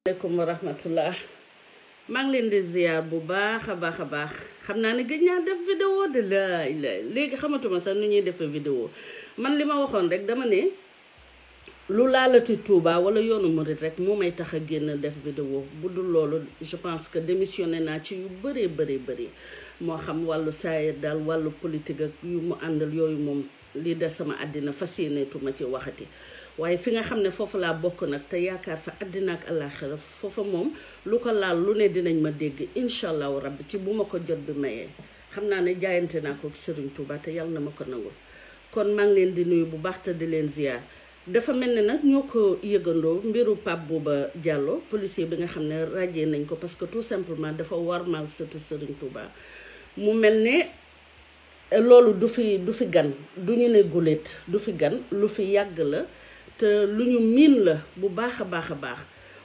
Assalamualaikum warahmatullah. Maa ngi leen di ziar bu baax a baax xam naa ne gëj naa def vidéo de la léegi xamatuma sax nu ñuy defee vidéo man li ma waxoon rek dama ne lu laalati Touba wala yoonu murid rek moo may tax a génn def vidéo bu dul loolu je pense que démissionné naa ci yu bëri moo xam wàllu saayir daal wàllu politique ak yu mu àndal yooyu moom lii des sama àddina fas yéeneetuma ci waxati waaye fi nga xam ne foofu laa bokk nag te yaakaar fa àddina ak àllaaxira foofa moom lu ko laal lu ne dinañ ma dégg incha allahu rabbi ci bu ma ko jot bi mayee xam naa ne jaayante naa ko Serigne Touba te yàlla na ma ko nangul kon maa ngi leen di nuyu bu baax te di leen ziar dafa mel ne nag ñoo ko yëgandoo mbiru Pape Bouba Diallo policier bi nga xam ne ràjjee nañ ko parce que tout simplement dafa warmal sëtu Serigne Touba mu mel ne loolu du fi gan du ñu ne guléet du fi gan lu fi yàgg la te lu ñu miin la bu baax a baax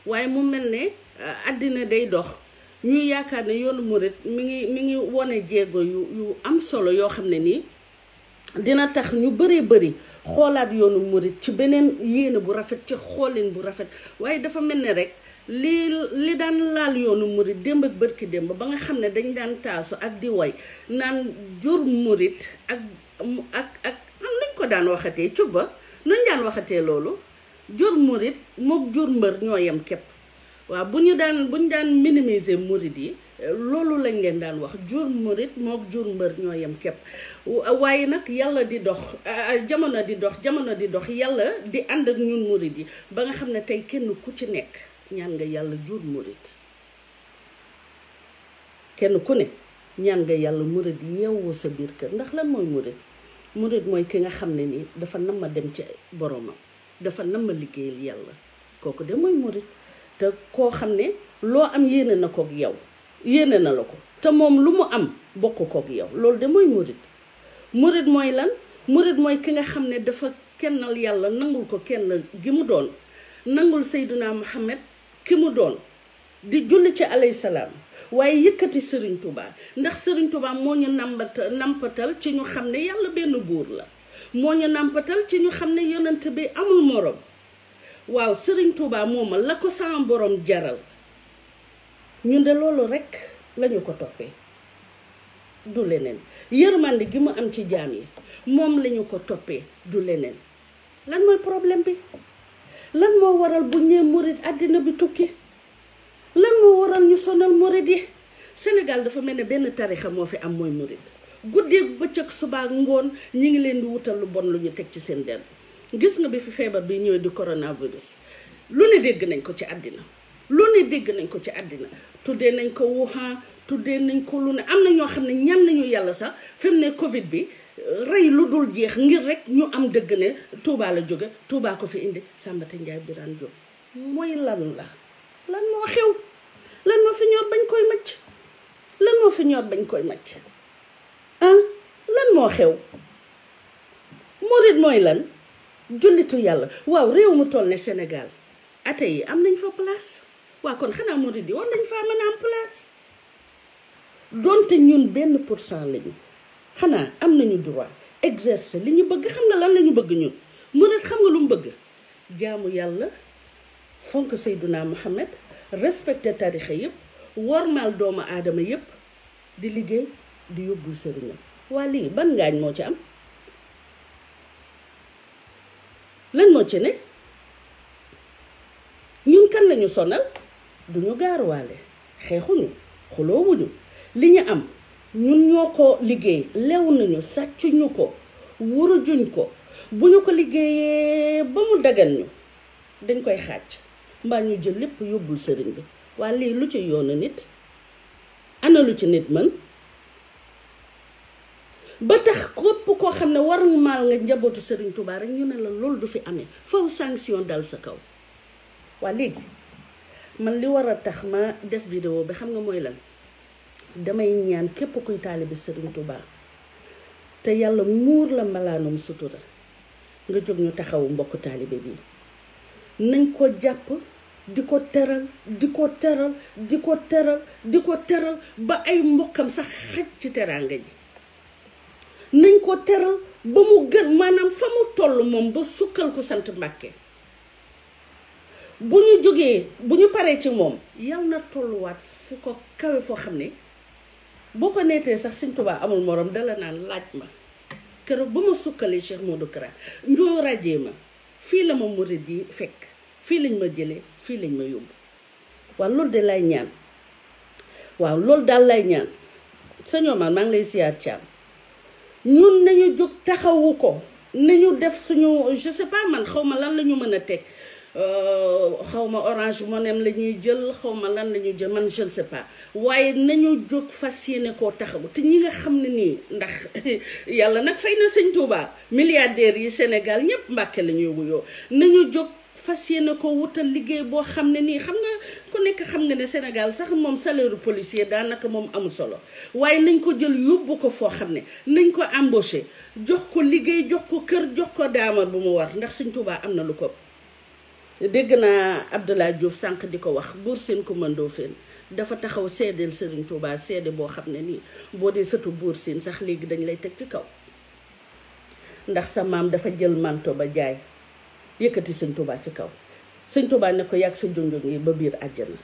waaye mu mel ne àddina day dox ñuy yaakaar ne yoonu murit mi ngi wone jéego yu am solo yoo xam ne nii dina tax ñu bëri xoolaat yoonu murit ci beneen yéene bu rafet ci xoolin bu rafet waaye dafa mel ne rek li daan laal yoonu murit démb ak bërki démb ba nga xam ne dañ daan taasu ak di woy naan jur murit ak am nañ ko daan waxatee cuba nañ daan waxatee loolu jur murit mook jur mbër ñoo yem képp waaw bu ñu daan minimiser murit yi loolu lañ leen daan wax jur murit mook jur mbër ñoo yem képp waaye nag yàlla di dox jamono di dox yàlla di ànd ak ñun murit yi ba nga xam ne tey kenn ku ci nekk ñaan nga yàlla jur murit kenn ku ne ñaan nga yàlla murit yeewoo sa biir kër ndax lan mooy murit mooy ki nga xam ne nii dafa nam ma dem ci boromam dafa nam ma liggéeyal yàlla kooku de mooy murit te koo xam ne loo am yéene na kook yow yéene na la ko te moom lu mu am bokk kook yow loolu de mooy murit mooy lan murit mooy ki nga xam ne dafa kennal yàlla nangul ko kenn gi mu doon nangul Seydina Muhammad ki mu doon di julli ci alayhi salaam waaye yëkkati Serigne Touba ndax Serigne Touba moo ñu nampatal ci ñu xam ne yàlla benn buur la moo ñu nampatal ci ñu xam ne yonent bi amul morom waaw Serigne Touba mooma la ko sama borom jaral ñun de loolu rekk lañu ko toppee du leneen yërmande gi mu am ci jaam yi moom lañu ko toppee du leneen lan mooy problème bi lan moo waral bu ñee murit àddina bi tukki lan moo waral ñu sonal murit yi Sénégal dafa mel ne benn tarixa moo fi am mooy murit guddeeg bëccëg subaak ngoon ñi ngi leen di wutal lu bon lu ñu teg ci seen der gis nga bi fi feebar bi ñëwee di coronavirus lu ne dégg nañ ko ci àddina tuddee nañ ko Wuhan tuddee nañ ko lu ne am na ñoo xam ne ñan nañu yàlla sax fi mu ne Covid bi rey lu dul jeex ngir rek ñu am dëgg ne Touba la jóge Touba ko fi indi Sambata Njaay Biraan Jóob mooy lan moo xew lan moo fi ñor bañ koy macc lan moo xew murit mooy lan jullitu yàlla waaw réew mu toll ne Sénégal ate yi am nañ fa place waaw kon xanaa murit yi war nañ faa mën a am place donte ñun 1% lañu xanaa am nañu droit exercer li ñu bëgg xam nga lan lañu bëgg ñun murit xam nga lu mu bëgg jaamu yàlla fonk Seydina Muhammad respecté tarixa yëpp wormaal doomu aadama yëpp di liggéey di yóbbul sëriñam waa lii ban ngaañ moo ci am lan moo ci ne ñun kan lañu sonal duñu gaaruwaale xeexuñu xuloowuñu li ñu am ñun ñoo ko liggéey lew nañu sàccuñu ko wurujuñ ko bu ñu ko liggéeyee ba mu dagan ñu dañ koy xaaj mbaa ñu jël lépp yóbbul sëriñ bi waa lii lu ci yoonu nit ana lu ci nit mën ba tax képp koo xam ne war maal nga njabootu Serigne Touba rek ñu ne la loolu du fi amee faw sanction dal sa kaw waa léegi man li war a tax ma def vidéo bi xam nga mooy lan damay ñaan képp kuy taalibe Serigne Touba te yàlla muur la mbalaanum sutura nga jóg ñu taxawu mbokk taalibe bi nañ ko jàpp di ko teral ba ay mbokkam sax xaj ci teraanga ji nañ ko teral ba mu gën maanaam fa mu toll moom ba sukkal ko sant Mbàkke bu ñu jógee bu ñu paree ci moom yal na tolluwaat fu ko kawe foo xam ne boo ko neetee sax Sëñ Tuubaa amul morom dala naan laaj ma keroog ba ma sukkalee Cheikh Modou Kara ñoo rajee ma fii la ma murid yi fekk fii lañ ma jëlee fii lañ ma yóbbu waaw loolu de lay ñaan waaw loolu daal lay ñaan sëñ Omar maa ngi lay siyaar Thiam ñun nañu jóg taxawu ko nañu def suñu je sais pas man xaw ma lan la ñu mën a teg xaw ma Orange Money la ñuy jël xaw ma lan la ñuy jël man je ne sais pas waaye nañu jóg fas yéene koo taxawu te ñi nga xam ne nii ndax yàlla nag fay na Sëñ Tuubaa milliardaires yi Sénégal ñëpp Mbàkke la ñuy wuyoo nañu jóg fas yéene ko wutal liggéey boo xam ne nii xam nga ku nekk xam nga ne Sénégal sax moom salaire policier daanaka moom amul solo waaye nañ ko jël yóbbu ko foo xam ne nañ ko embauché jox ko liggéey jox ko kër jox ko daamar bu mu war ndax Sëñ Tuubaa am na lu ko dégg naa Abdoulaye Diouf sànq di ko wax Buur Sine Coumba Ndoffène dafa taxaw seedeel Serigne Touba seede boo xam ne nii boo dee sëtu Buur Sine sax léegi dañ lay teg ci kaw ndax sa maam dafa jël manto ba jaay yëkkati Sëñ Touba ci kaw Sëñ Touba ne ko yàgg sa jonjong yi ba biir àjjana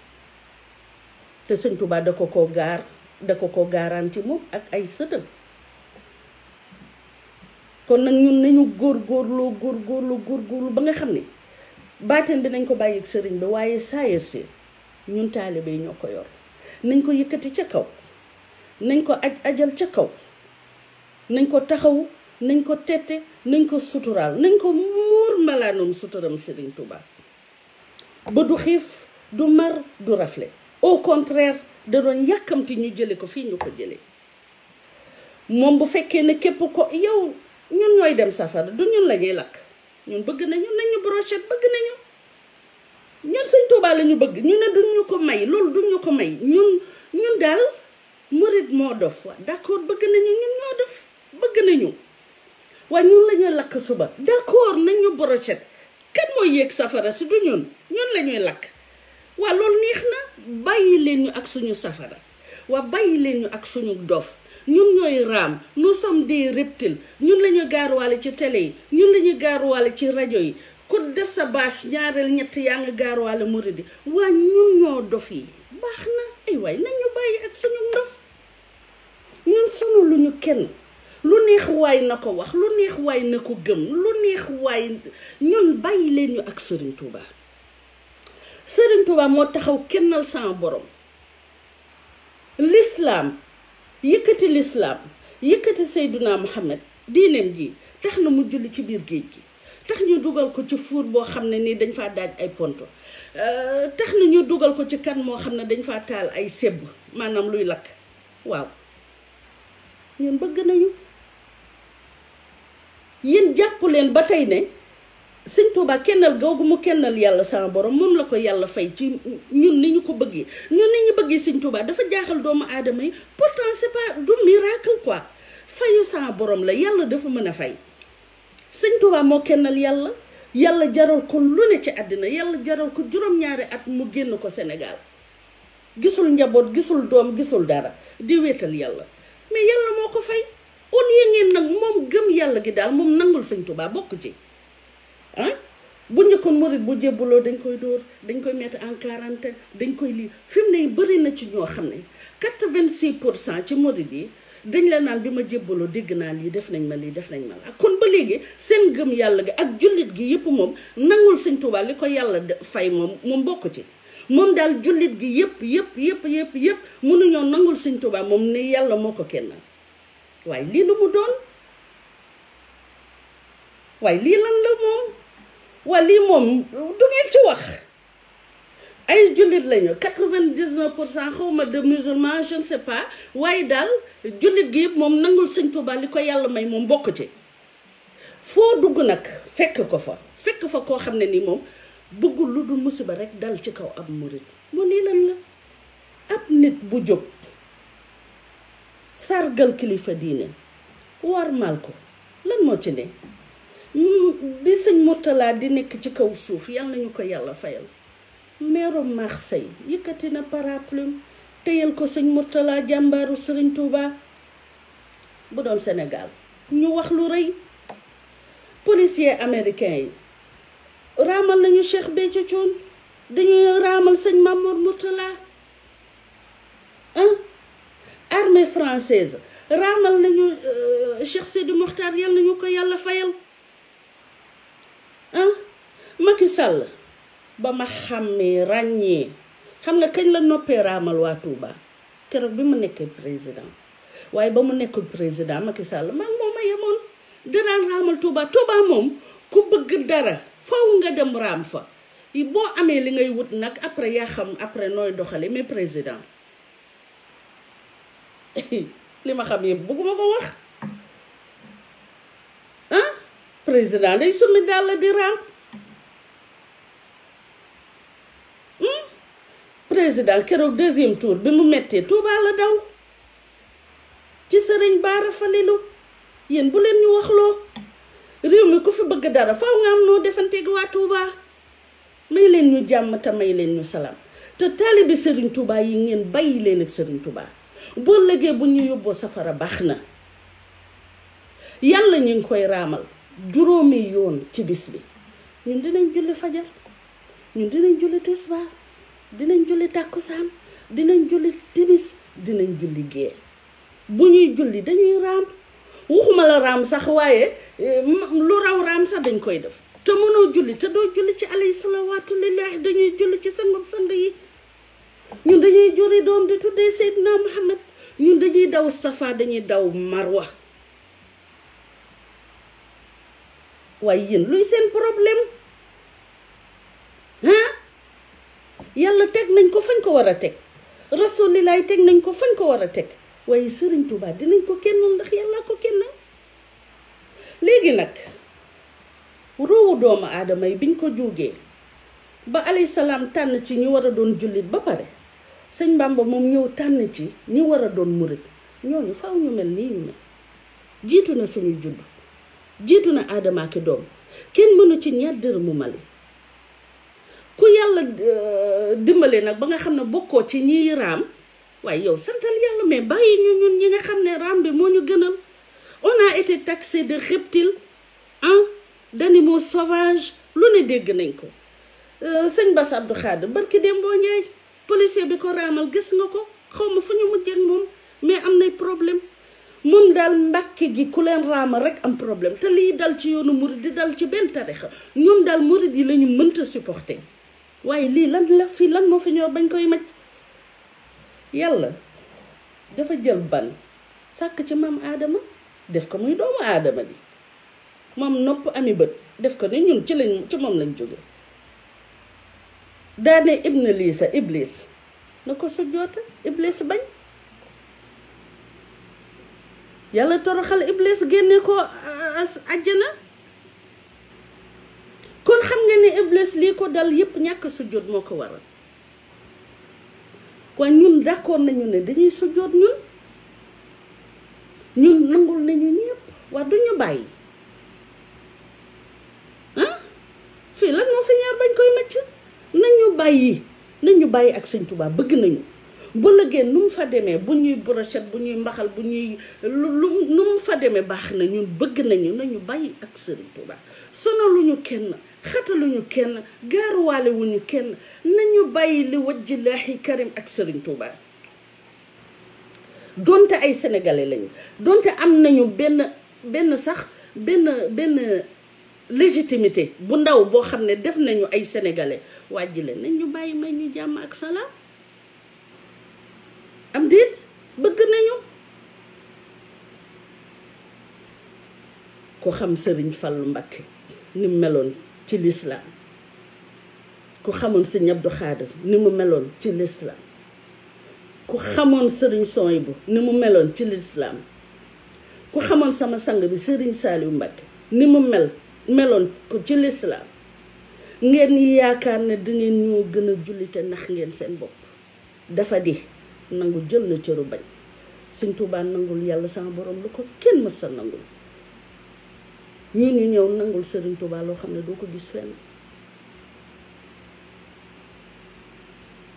te Sëñ Touba da ko ko garanti moom ak ay sëtam kon nag ñun nañu góorgóorlu ba nga xam ne baateen bi nañ ko bàyyi ak sëriñ bi waaye saaye si ñun taalibe yi ñoo ko yor nañ ko yëkkati ca kaw nañ ko ajal ca kaw nañ ko taxaw nañ ko tette nañ ko suturaal nañ ko muur mbalaanum suturam Sëriñ Tuubaa ba du xiif du mar du rafle au contraire da doon yàkkamti ñu jële ko fii ñu ko jële moom bu fekkee ne képp ko yow ñun ñooy dem safara du ñun la ñuy lakk ñun bëgg nañu nañu brochette bëgg nañu ñun Sëñ Tuubaa la ñu bëgg ñu ne duñ ñu ko may loolu duñ ñu ko may ñun daal murid moo dof waa d'accord bëgg nañu ñun ñoo dof bëgg nañu waaye ñun la ñuy lakk suba d'accord nañu brochette kan mooy yéeg safara si du ñun la ñuy lakk waa loolu neex na bàyyi leen ñu ak suñu safara waa bàyyi leen ñu ak suñu dof ñun ñooy raam nous sommes des reptiles ñun la ñu gaaruwaale ci télé yi ñun la ñu gaaruwaale ci rajo yi ku def sa bâche ñaareel ñett yaa ngi gaaruwaale murid yi waa ñun ñoo dof yi baax na ay waay nañ ñu bàyyi ak suñu ndof ñun sunu lu ñu kenn lu neex waay na ko wax lu neex waay na ko gëm lu neex waay ñun bàyyi leen ñu ak Serigne Touba Serigne Touba moo taxaw kennal sama borom l'islam yëkkati l'islam yëkkati Seyduna Muhammad diineem ji tax na mu julli ci biir géej gi tax ñu dugal ko ci fuur boo xam ne nii dañ faa daaj ay ponto tax na ñu dugal ko ci kan moo xam ne dañ faa taal ay sebb maanaam luy lakk waaw ñun bëgg nañu yéen jàpp leen ba tey ne Sëñ Tuubaa kennal googu mu kennal yàlla sama borom moom la ko yàlla fay ci ñun ni ñu ko bëggee ñun ni ñu bëggee Sëñ Tuubaa dafa jaaxal doomu aadama yi pourtant c'est pas du miracle quoi fayu sama borom la yàlla dafa mën a fay Sëñ Tuubaa moo kennal yàlla jaral ko lu ne ci àddina yàlla jaral ko juróom-ñaari at mu génn ko Sénégal gisul njaboot gisul doom gisul dara di wéetal yàlla mais yàlla moo ko fay au lieu ngeen nag moom gëm yàlla gi daal moom nangul Sëñ Tuubaa bokk ci bu njëkkoon murid bu jébbuloo dañ koy dóor dañ koy mettre en quarantaine dañ koy lii fi mu ne bëri na ci ñoo xam ne 86% ci murid yi dañ la naan bi ma jébbuloo dégg naa lii def nañ ma lii def nañ ma la kon ba léegi seen gëm yàlla gi ak jullit gi yëpp moom nangul Sëñ Tuubaa li ko yàlla fay moom bokk ci moom daal jullit gi yëpp mënuñoo nangul Sëñ Tuubaa moom ne yàlla moo ko kennal waaye lii lu mu doon waaye lii lan la moom waa lii moom du ngeen ci wax ay jullit lañu 99% xawma de musulmans je ne sais pas waaye daal jullit gi yëpp moom nangul Sëñ Tuubaa li ko yàlla may moom bokk ci foo dugg nag fekk fa koo xam ne nii moom bëggul lu dul musiba rek dal ci kaw ab murit moo lii lan la ab nit bu jóg sargal kilifa diine warmal ko lan moo ci ne bi Sëñ Murtala di nekk ci kaw suuf yal nañu ko yàlla fayal meeru Marseille yëkkati na paraplume téyal ko Sëñ Murtala jàmbaaru Sëriñ Tuubaa bu doon Sénégal ñu wax lu rëy policier américain yi raamal nañu Cheikh Béthio Thioune dañuy raamal sëñ Mamour Mourtala armée française raamal nañu Cheikh Sidi Mokhtar yal nañu ko yàlla fayal Macky Sall ba ma xàmmee ràññee xam nga kañ la noppee raamal waa Touba keroog bi mu nekkee président waaye ba mu nekkul président Macky Sall maa moom a yemoon danaan raamal Touba moom ku bëgg dara faw nga dem raam fa boo amee li ngay wut nag après yaa xam après nooy doxale mais président li ma xam yëpp bëgguma ko wax président day summi dàll di raam président keroog deuxième tour bi mu mettee Touba la daw ci Sëriñ Bara Falilu yéen bu leen ñu waxloo réew mi ku fi bëgg dara faw nga am noo defanteeg waa Touba may leen ñu jàmm te may leen ñu salaam te taalibi Sëriñ Touba yi ngeen bàyyi leen ak Sëriñ Touba boo lëgee bu ñu yóbboo safara baax na yàlla ñu ngi koy raamal juróomi yoon ci bis bi ñun dinañ julli fajar ñun dinañ julli tisbaar dinañ julli tàkkusaan dinañ julli timis dinañ julli gée bu ñuy julli dañuy raam waxuma la raam sax waaye lu raw raam sax dañ koy def te mënoo julli te doo julli ci alayhi salawaatu lillahi dañuy julli ci sangam sang yi ñun dañuy juri doom di tuddee Seydina Muhammad ñun dañuy daw safa dañuy daw marwa waaye yéen luy seen problème yàlla teg nañ ko fañ ko war a teg rasulilaay teg nañ ko fañ ko war a teg waaye Sëriñ Tuubaa dinañ ko kennal ndax yàlla ko kennal léegi nag roowu doomu aadama yi biñ ko jógee ba alayhi salaam tànn ci ñi war a doon jullit ba pare sëñ Bamba moom ñëw tànn ci ñi war a doon murit ñooñu faaw ñu mel nii ñu mel jiitu na suñu judd jiitu na aadama ki doom kenn mënu ci ñaar dërëmu Mali ku yàlla dimbale nag ba nga xam ne bokkoo ci ñiy raam waaye yow santal yàlla mais bàyyi ñu ñun ñi nga xam ne raam bi moo ñu gënal on a été taxé de reptiles d'animaux sauvages lu ne dégg nañ ko sëñ Bass Abdou Khadre barki dem boo Njaay policier bi ko raamal gis nga ko xaw ma fu ñu mujjee moom mais am nay problème moom daal Mbàkke gi ku leen raamal rek am problème te lii dal ci yoonu murid di dal ci benn tarixa ñoom daal murid yi la ñu mënta supporter waaye lii lan la fii lan moo fi ñor bañ koy macc yàlla dafa jël ban sàkk ci maam aadama def ko muy doomu aadama bi moom nopp ami bët def ko ni ñun ci moom lañ jóge daane ibn liisa iblis na ko sujjoota iblis bañ yàlla toroxal iblis génne ko àjjana kon xam nga ne iblis lii ko dal yépp ñàkk sujjoot moo ko waral waaye ñun d'accord nañu ne dañuy sujjoot ñun nangul nañu ñëpp wax duñu bàyyi fii lan moo fi ñaar bañ koy macc nañu bàyyi ak Sëñ Tuubaa bëgg nañu bu lëggee nu mu fa demee bu ñuy brochette bu ñuy mbaxal bu ñuy nu mu fa demee baax na ñun bëgg nañu bàyyi ak Sëriñ Tuubaa sonaluñu kenn xataluñu kenn gaaruwaale wuñu kenn nañu bàyyi li wajjilaahi karim ak Sëriñ Tuubaa donte ay sénégalais lañu donte am nañu benn légitimité bu ndaw boo xam ne def nañu ay sénégalais wàjjile nañ ñu bàyyi may ñu jàmm ak salaam am déet bëgg nañu ku xam Sëriñ Fallu Mbakke ni mu meloon ci lislaam ku xamoon Sëriñ Abdou Khadre ni mu meloon ci lislaam ku xamoon Sëriñ Sohaybu ni mu meloon ci lislaam ku xamoon sama sang bi Sëriñ Saaliw Mbakke ni mu meloon ko ci lislaam ngeen yaakaar ne dangeen ñoo gën a jullite ndax ngeen seen bopp dafa di nangu jël na cëru bañ Sëñ Tuubaa nangul yàlla sama borom lu ko kenn mës sa nangul ñu ñëw nangul Sëriñ Tuubaa loo xam ne doo ko gis fenn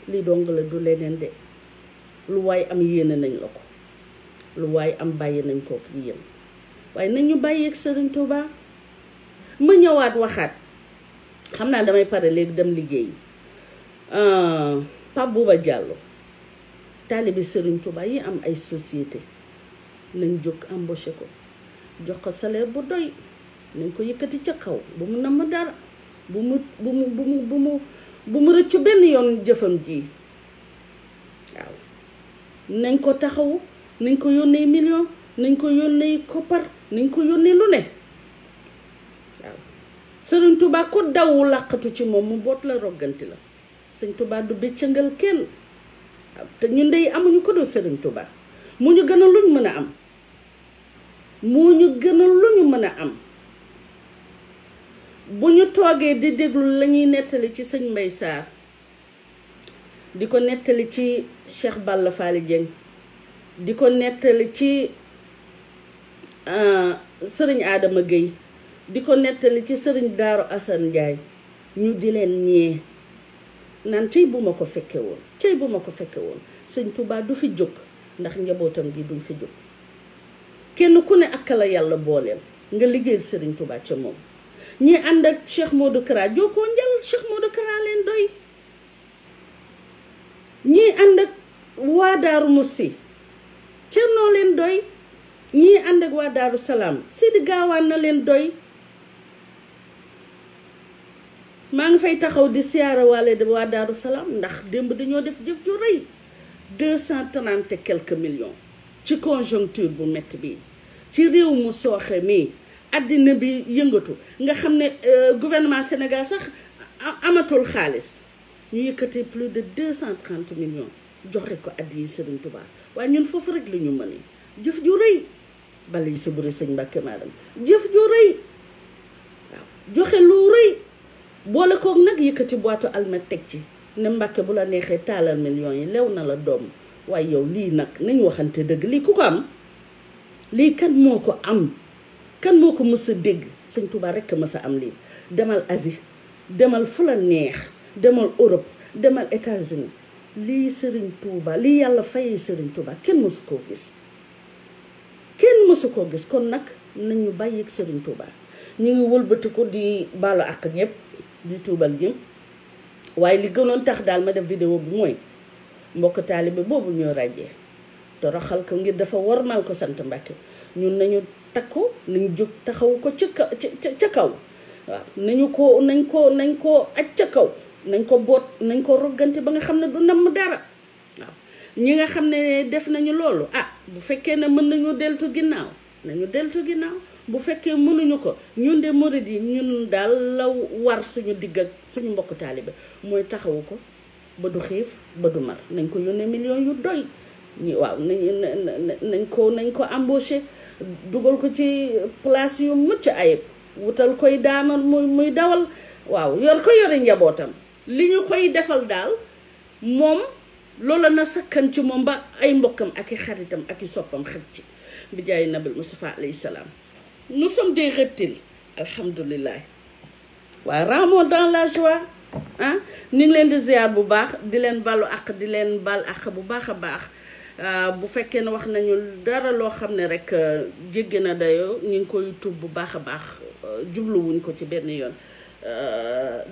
lii dong la du leneen de lu waay am yéene nañ la ko lu waay am bàyyi nañ ko yéen waaye nañ ñu bàyyi ak Sëriñ Tuubaa ma ñëwaat waxaat xam naa damay pare léegi dem liggéey Pape Bouba Diallo taalibi Serigne Touba yi am ay société nañ jóg embauché ko jox ko salaire bu doy nañ ko yëkkati ca kaw bu mu namm dara bu mu rëccu benn yoon jëfam ji waaw nañ ko taxawu nañ ko yónnee million nañ ko yónnee koppar nañ ko yónnee lu ne waaw Serigne Touba ko daw làqatu ci moom mu boot la rogganti la Serigne Touba du bëccëngal kenn waaw te ñun dey amuñu ko doo Serigne Touba mu ñu gën a luñ mën a am moo ñu gën a lu ñu mën a am bu ñu toogee di déglu la ñuy nettali ci sëñ Mbay Sarr di ko nettali ci Cheikh Balla Faali Dieng di ko nettali ci sëriñ Adama Gueye di ko nettali ci sëriñ Daaru Asan Njaay ñu di leen ñee naan cey bu ma ko fekke woon cey bu ma ko fekke woon sëñ Touba du fi jóg ndax njabootam gi duñ fi jóg kenn ku ne ak la yàlla booleel nga liggéeyal Serigne Touba ca moom ñi ànd ak Cheikh Modou Kara jokkoo njal Cheikh Modou Kara leen doy ñi ànd ak waa Daaru Musi Cerno leen doy ñi ànd ak waa Daaru Salaam Sidi Gaawaan na leen doy maa ngi fay taxaw di siyaara waale de waa Daaru Salaam ndax démb dañoo def jëf ju rëy 230 et quelques millions ci conjoncture bu metti bi ci réew mu sooxe mi àddina bi yëngatu nga xam ne gouvernement Sénégal sax amatul xaalis ñu yëkkatee plus de 230 millions joxe ko addi yi Serigne Touba waaye ñun foofu rek la ñu mënee jëf ju rëy bala yi sa buri sëñ Mbàkke Maadam jëf ju rëy waaw joxe lu rëy boole koog nag yëkkati boîte almet teg ci ne Mbàkke bu la neexee taalal millions yi lew na la doom waaye yow lii nag nañ waxante dëgg lii ku ko am lii kan moo ko am kan moo ko mës a dégg sëñ Touba rekk mës a am lii demal Asie demal fu la neex demal Europe demal États-Unis lii Serigne Touba lii yàlla fayee Serigne Touba kenn mësu koo gis kon nag nañu bàyyi ak Serigne Touba ñu ngi wëlbati ko di baalu àq ñëpp di tuubal ñëpp waaye li gënoon tax daal ma def vidéo bi mooy mbokk taalibe boobu ñoo ràjjee te roxal ko ngir dafa warmal ko sant Mbàkke ñun nañu takku nañ jóg taxaw ko ca kaw waaw nañ ko aj ca kaw nañ ko boot nañ ko roggante ba nga xam ne du namm dara waaw ñi nga xam ne def nañu loolu bu fekkee ne mën nañu deltu ginnaaw nañu deltu ginnaaw bu fekkee mënuñu ko ñun de murid yi ñun daal la war suñu digg ak suñu mbokk taalibe mooy taxawu ko ba du xiif ba du mar nañ ko yónnee millions yu doy waaw nañ ko embauché dugal ko ci place yu mucc ayib wutal koy daamal muy dawal waaw yori njabootam li ñu koy defal daal moom loola na sakkan ci moom ba ay mbokkam ak i xaritam ak i soppam xaj ci bi jaay nabil Mustafa alayhi salaam. Nous sommes des reptiles alhamdulillah waaye ramoo dans la joie ñu ngi leen di ziar bu baax di leen balu ak di leen bal ak bu baax a baax bu fekkee ne wax nañu dara loo xam ne rek jéggi na dayoo ñu ngi koy tub bu baax a baax jubluwuñ ko ci benn yoon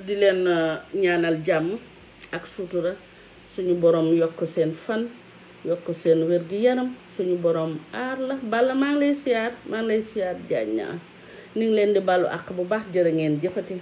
di leen ñaanal jàmm ak sutura suñu borom yokk seen fan yokk seen wér-gi-yaram suñu borom aar la bala maa ngi lay siyaar Jaañ ñaa ni ngi leen di balu ak bu baax jërë ngeen jëfati